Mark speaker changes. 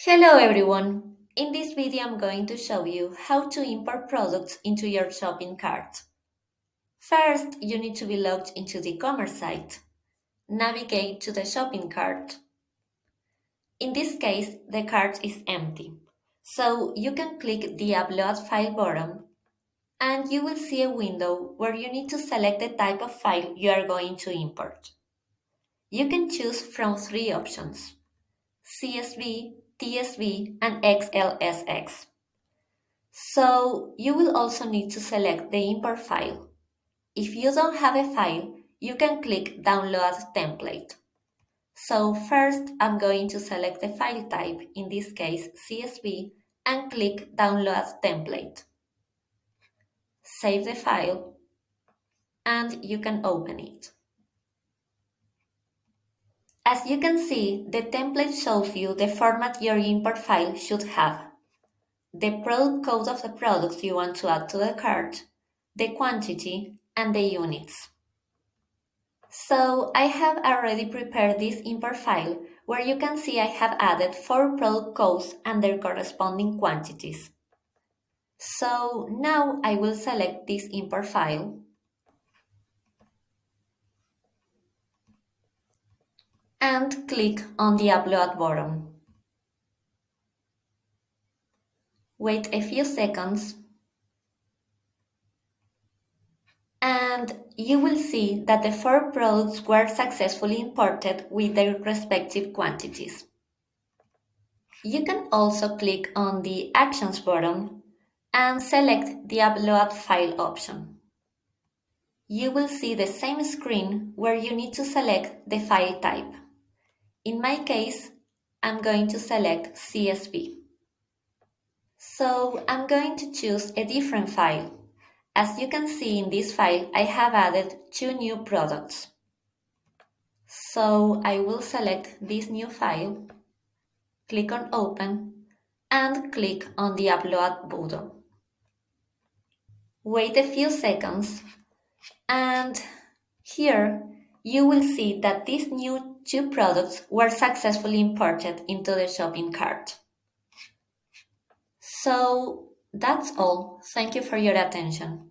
Speaker 1: Hello everyone! In this video I'm going to show you how to import products into your shopping cart. First, you need to be logged into the e-commerce site. Navigate to the shopping cart. In this case, the cart is empty, so you can click the Upload File button and you will see a window where you need to select the type of file you are going to import. You can choose from three options: CSV, TSV, and XLSX. So you will also need to select the import file. If you don't have a file, you can click Download Template. So first I'm going to select the file type, in this case CSV, and click Download Template. Save the file and you can open it. As you can see, the template shows you the format your import file should have: the product code of the products you want to add to the cart, the quantity, and the units. So I have already prepared this import file where you can see I have added 4 product codes and their corresponding quantities. So now I will select this import file and click on the Upload button. Wait a few seconds and you will see that the 4 products were successfully imported with their respective quantities. You can also click on the Actions button and select the Upload File option. You will see the same screen where you need to select the file type. In my case, I'm going to select CSV. So I'm going to choose a different file. As you can see in this file, I have added 2 new products. So I will select this new file, click on Open, and click on the Upload button. Wait a few seconds, and here you will see that these new 2 products were successfully imported into the shopping cart. So that's all. Thank you for your attention.